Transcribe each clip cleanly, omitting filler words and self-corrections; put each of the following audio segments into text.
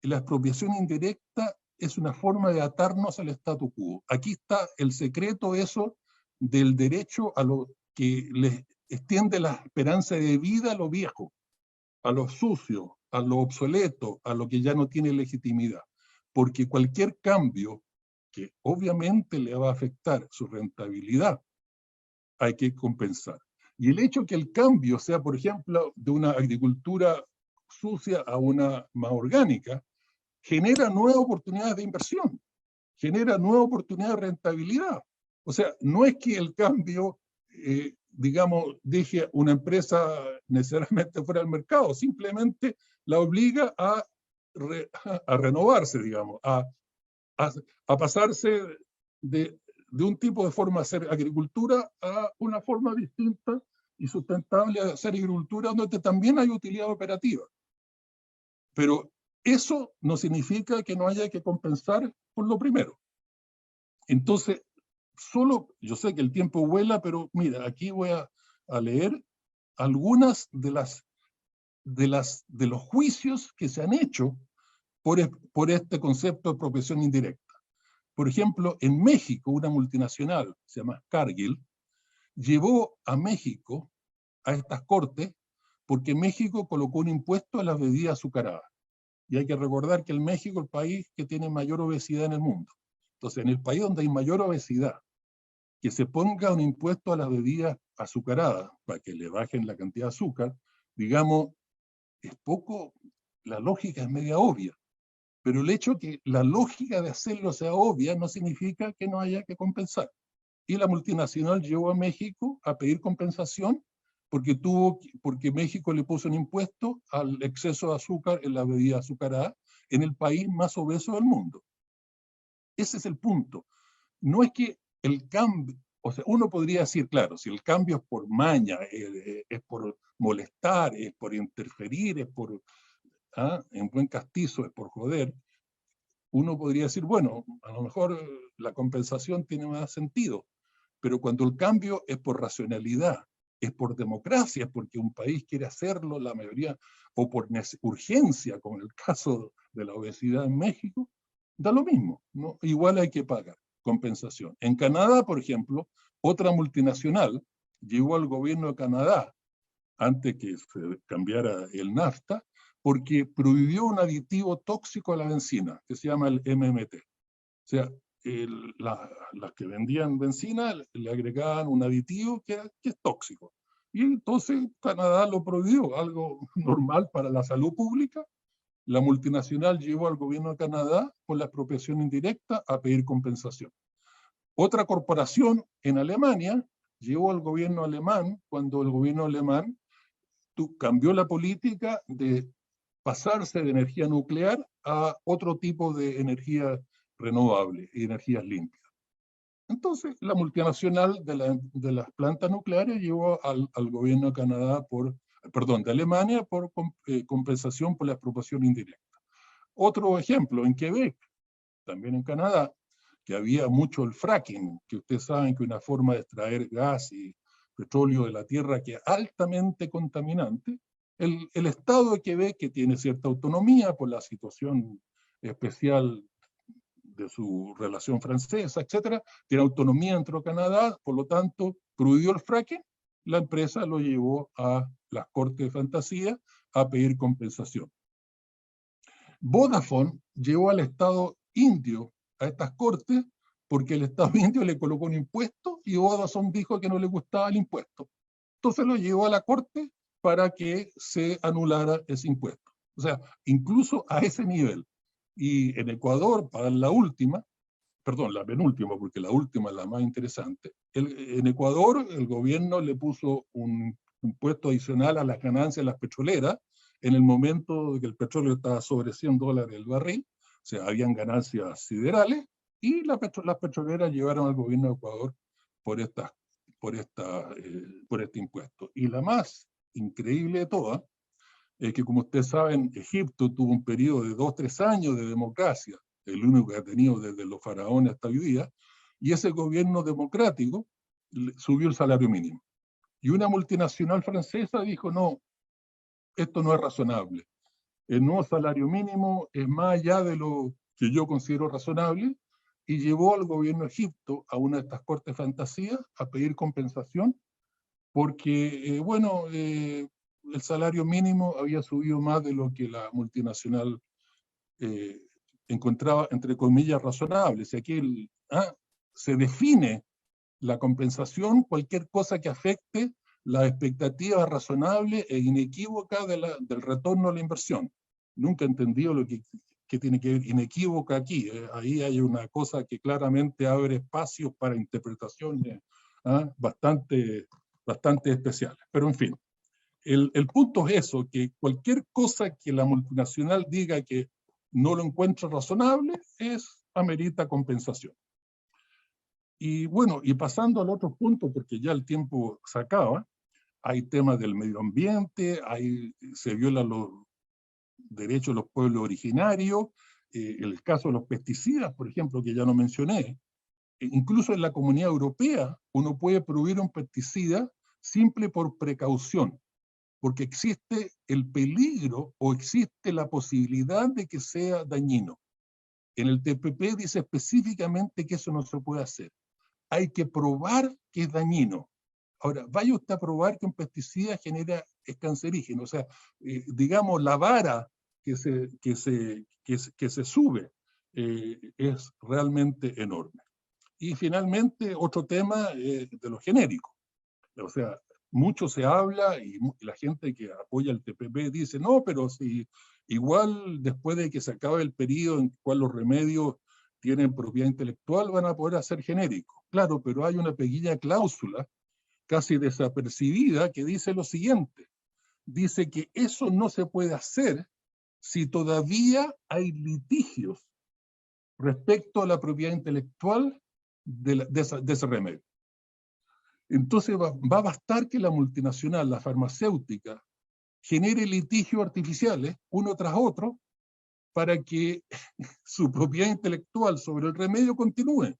la expropiación indirecta es una forma de atarnos al statu quo. Aquí está el secreto eso del derecho a lo que les extiende la esperanza de vida a lo viejo, a lo sucio, a lo obsoleto, a lo que ya no tiene legitimidad. Porque cualquier cambio que obviamente le va a afectar su rentabilidad, hay que compensar. Y el hecho que el cambio sea, por ejemplo, de una agricultura sucia a una más orgánica, genera nuevas oportunidades de inversión, genera nuevas oportunidades de rentabilidad. O sea, no es que el cambio, digamos, deje una empresa necesariamente fuera del mercado, simplemente la obliga a renovarse, digamos, a pasarse de un tipo de forma de hacer agricultura a una forma distinta y sustentable de hacer agricultura donde también hay utilidad operativa. Pero eso no significa que no haya que compensar por lo primero. Entonces, yo sé que el tiempo vuela, pero mira, aquí voy a leer algunas de los juicios que se han hecho por este concepto de expropiación indirecta. Por ejemplo, en México, una multinacional, se llama Cargill, llevó a México a estas cortes porque México colocó un impuesto a las bebidas azucaradas. Y hay que recordar que México es el país que tiene mayor obesidad en el mundo. Entonces, en el país donde hay mayor obesidad, que se ponga un impuesto a las bebidas azucaradas para que le bajen la cantidad de azúcar, digamos, es poco, la lógica es media obvia. Pero el hecho que la lógica de hacerlo sea obvia no significa que no haya que compensar. Y la multinacional llevó a México a pedir compensación porque México le puso un impuesto al exceso de azúcar en la bebida azucarada en el país más obeso del mundo. Ese es el punto. No es que el cambio, o sea, uno podría decir, claro, si el cambio es por maña, es por molestar, es por interferir, es por, en buen castizo, es por joder, uno podría decir, bueno, a lo mejor la compensación tiene más sentido, pero cuando el cambio es por racionalidad, es por democracia, es porque un país quiere hacerlo, la mayoría, o por urgencia, como en el caso de la obesidad en México, da lo mismo, ¿no? Igual hay que pagar compensación. En Canadá, por ejemplo, otra multinacional llegó al gobierno de Canadá, antes que se cambiara el NAFTA, porque prohibió un aditivo tóxico a la benzina, que se llama el MMT. O sea, las que vendían benzina le agregaban un aditivo que es tóxico. Y entonces Canadá lo prohibió, algo normal para la salud pública. La multinacional llevó al gobierno de Canadá por la expropiación indirecta a pedir compensación. Otra corporación en Alemania llevó al gobierno alemán, cuando el gobierno alemán cambió la política de pasarse de energía nuclear a otro tipo de energía renovable y energías limpias. Entonces, la multinacional de las plantas nucleares llevó al gobierno de Canadá de Alemania por compensación por la expropiación indirecta. Otro ejemplo, en Quebec, también en Canadá, que había mucho el fracking, que ustedes saben que es una forma de extraer gas y petróleo de la tierra que es altamente contaminante. El Estado de Quebec, que tiene cierta autonomía por la situación especial de su relación francesa, etcétera, tiene autonomía dentro de Canadá, por lo tanto, prohibió el fracking, la empresa lo llevó a las cortes de fantasía a pedir compensación. Vodafone llevó al Estado indio a estas cortes porque el Estado indio le colocó un impuesto y Vodafone dijo que no le gustaba el impuesto. Entonces lo llevó a la corte para que se anulara ese impuesto. O sea, incluso a ese nivel. Y en Ecuador, para la última, perdón, la penúltima, porque la última es la más interesante, en Ecuador el gobierno le puso un impuesto adicional a las ganancias de las petroleras en el momento de que el petróleo estaba sobre $100 el barril, o sea, habían ganancias siderales, y las petroleras llevaron al gobierno de Ecuador por este impuesto. Y la más increíble de todas es que, como ustedes saben, Egipto tuvo un periodo de 2-3 años de democracia, el único que ha tenido desde los faraones hasta hoy día, y ese gobierno democrático subió el salario mínimo. Y una multinacional francesa dijo, no, esto no es razonable. el nuevo salario mínimo es más allá de lo que yo considero razonable, y llevó al gobierno de Egipto a una de estas cortes fantasías a pedir compensación, porque, el salario mínimo había subido más de lo que la multinacional eh, encontraba, entre comillas, razonable. O sea, aquí se define la compensación, cualquier cosa que afecte las expectativas razonables e inequívocas del retorno a la inversión. Nunca he entendido lo que tiene que ver inequívoca aquí. Ahí hay una cosa que claramente abre espacios para interpretaciones bastante especiales. Pero en fin, el punto es eso, que cualquier cosa que la multinacional diga que no lo encuentra razonable, amerita compensación. Y bueno, y pasando al otro punto, porque ya el tiempo se acaba, hay temas del medio ambiente, se violan los derechos de los pueblos originarios, el caso de los pesticidas, por ejemplo, que ya no mencioné. Incluso en la Comunidad Europea uno puede prohibir un pesticida simple por precaución, porque existe el peligro o existe la posibilidad de que sea dañino. En el TPP dice específicamente que eso no se puede hacer. Hay que probar que es dañino. Ahora, vaya usted a probar que un pesticida es cancerígeno. O sea, digamos, la vara que se sube es realmente enorme. Y finalmente, otro tema de los genéricos. O sea, mucho se habla y la gente que apoya el TPP dice, no, pero si igual después de que se acabe el periodo en el cual los remedios tienen propiedad intelectual, van a poder hacer genéricos. Claro, pero hay una pequeña cláusula, casi desapercibida, que dice lo siguiente. Dice que eso no se puede hacer si todavía hay litigios respecto a la propiedad intelectual de ese remedio. Entonces va a bastar que la multinacional, la farmacéutica, genere litigios artificiales, uno tras otro, para que su propiedad intelectual sobre el remedio continúe.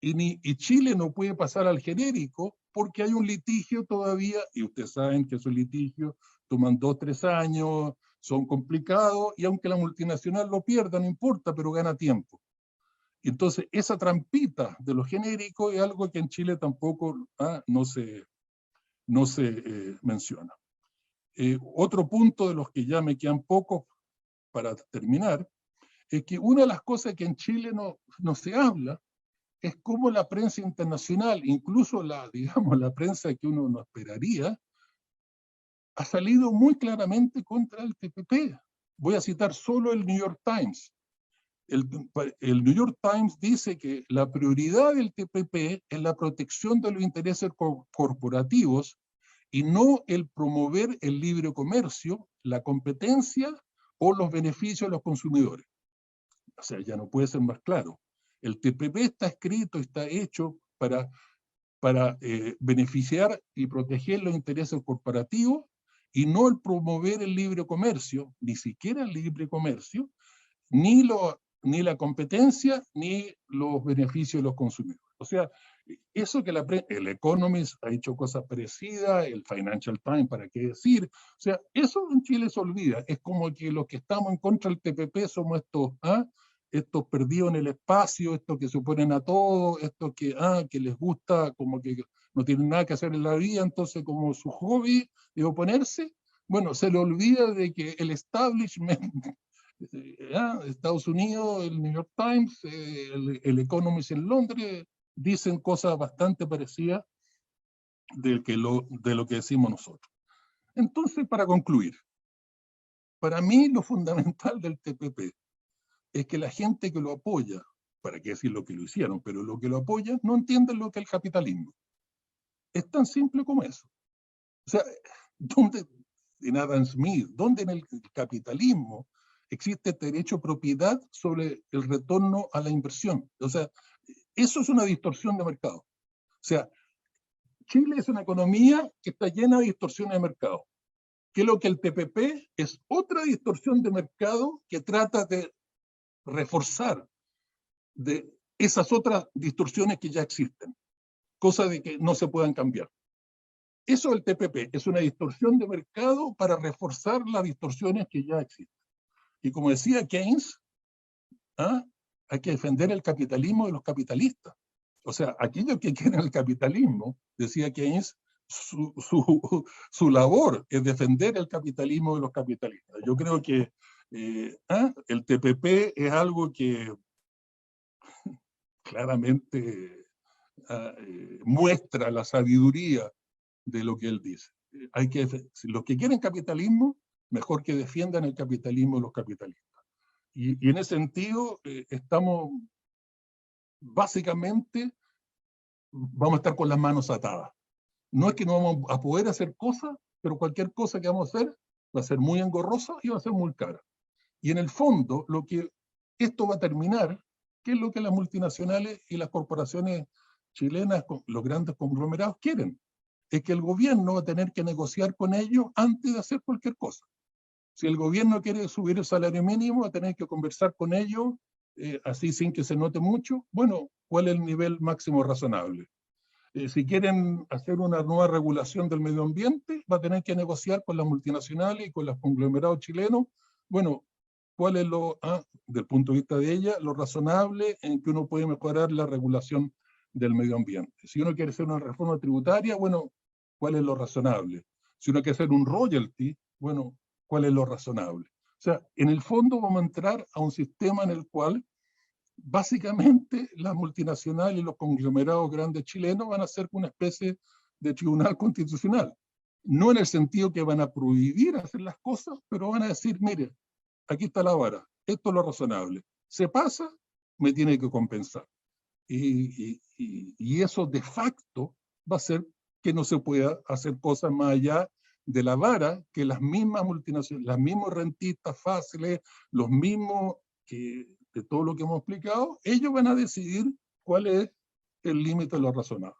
Y Chile no puede pasar al genérico porque hay un litigio todavía, y ustedes saben que esos litigios toman 2 o 3 años, son complicados, y aunque la multinacional lo pierda, no importa, pero gana tiempo. Entonces, esa trampita de los genéricos es algo que en Chile tampoco no se menciona. Otro punto de los que ya me quedan pocos para terminar, es que una de las cosas que en Chile no se habla es cómo la prensa internacional, incluso la prensa que uno no esperaría, ha salido muy claramente contra el TPP. Voy a citar solo el New York Times. El New York Times dice que la prioridad del TPP es la protección de los intereses corporativos y no el promover el libre comercio, la competencia o los beneficios de los consumidores. O sea, ya no puede ser más claro. El TPP está escrito, está hecho para beneficiar y proteger los intereses corporativos y no el promover el libre comercio, ni siquiera el libre comercio, ni la competencia, ni los beneficios de los consumidores. O sea, eso que el Economist ha hecho cosas parecidas, el Financial Times, ¿para qué decir? O sea, eso en Chile se olvida. Es como que los que estamos en contra del TPP somos estos perdidos en el espacio, estos que se oponen a todo, estos que les gusta, como que no tienen nada que hacer en la vida, entonces como su hobby es oponerse. Bueno, se le olvida de que el establishment, Estados Unidos, el New York Times, el Economist en Londres, dicen cosas bastante parecidas de lo que decimos nosotros. Entonces, para concluir, para mí lo fundamental del TPP es que la gente que lo apoya, para qué decir lo que lo hicieron, pero lo que lo apoya no entienden lo que es el capitalismo. Es tan simple como eso. O sea, ¿dónde en Adam Smith, dónde en el capitalismo existe derecho a propiedad sobre el retorno a la inversión? O sea, eso es una distorsión de mercado. O sea, Chile es una economía que está llena de distorsiones de mercado. Que lo que el TPP es otra distorsión de mercado que trata de reforzar de esas otras distorsiones que ya existen, cosa de que no se puedan cambiar. Eso del TPP es una distorsión de mercado para reforzar las distorsiones que ya existen. Y como decía Keynes, hay que defender el capitalismo de los capitalistas. O sea, aquellos que quieren el capitalismo, decía Keynes, su labor es defender el capitalismo de los capitalistas. Yo creo que el TPP es algo que claramente muestra la sabiduría de lo que él dice. Los que quieren capitalismo, mejor que defiendan el capitalismo de los capitalistas. Y en ese sentido, estamos básicamente, vamos a estar con las manos atadas. No es que no vamos a poder hacer cosas, pero cualquier cosa que vamos a hacer va a ser muy engorrosa y va a ser muy cara. Y en el fondo, lo que esto va a terminar, ¿qué es lo que las multinacionales y las corporaciones chilenas, los grandes conglomerados quieren? Es que el gobierno va a tener que negociar con ellos antes de hacer cualquier cosa. Si el gobierno quiere subir el salario mínimo, va a tener que conversar con ellos, así sin que se note mucho, bueno, ¿cuál es el nivel máximo razonable? Si quieren hacer una nueva regulación del medio ambiente, va a tener que negociar con las multinacionales y con los conglomerados chilenos, bueno, ¿cuál es del punto de vista de ella, lo razonable en que uno puede mejorar la regulación del medio ambiente? Si uno quiere hacer una reforma tributaria, bueno, ¿cuál es lo razonable? Si uno quiere hacer un royalty, bueno, ¿cuál es lo razonable? O sea, en el fondo vamos a entrar a un sistema en el cual básicamente las multinacionales y los conglomerados grandes chilenos van a ser una especie de tribunal constitucional. No en el sentido que van a prohibir hacer las cosas, pero van a decir, mire, aquí está la vara, esto es lo razonable. Se pasa, me tiene que compensar. Y eso de facto va a hacer que no se pueda hacer cosas más allá de la vara que las mismas multinacionales, los mismos rentistas fáciles, los mismos que de todo lo que hemos explicado, ellos van a decidir cuál es el límite de lo razonable.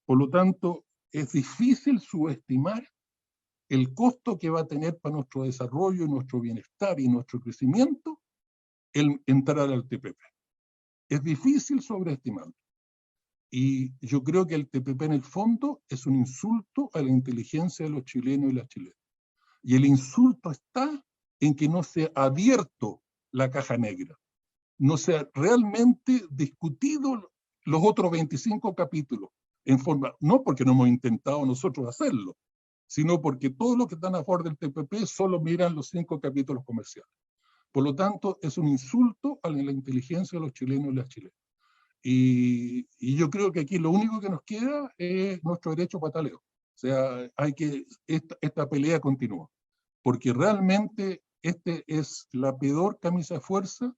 Por lo tanto, es difícil subestimar el costo que va a tener para nuestro desarrollo, nuestro bienestar y nuestro crecimiento el entrar al TPP. Es difícil sobreestimarlo. Y yo creo que el TPP en el fondo es un insulto a la inteligencia de los chilenos y las chilenas. Y el insulto está en que no se ha abierto la caja negra, no se ha realmente discutido los otros 25 capítulos, en forma, no porque no hemos intentado nosotros hacerlo, sino porque todos los que están a favor del TPP solo miran los 5 capítulos comerciales. Por lo tanto, es un insulto a la inteligencia de los chilenos y las chilenas. Y yo creo que aquí lo único que nos queda es nuestro derecho pataleo. O sea, esta pelea continúa, porque realmente es la peor camisa de fuerza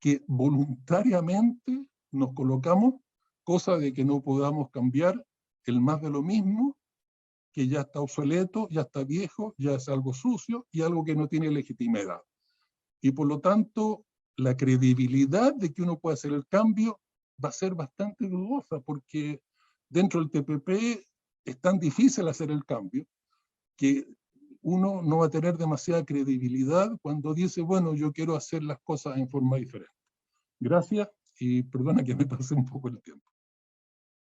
que voluntariamente nos colocamos, cosa de que no podamos cambiar el más de lo mismo, que ya está obsoleto, ya está viejo, ya es algo sucio y algo que no tiene legitimidad. Y por lo tanto, la credibilidad de que uno puede hacer el cambio va a ser bastante dudosa, porque dentro del TPP es tan difícil hacer el cambio que uno no va a tener demasiada credibilidad cuando dice, bueno, yo quiero hacer las cosas en forma diferente. Gracias y perdona que me pase un poco el tiempo.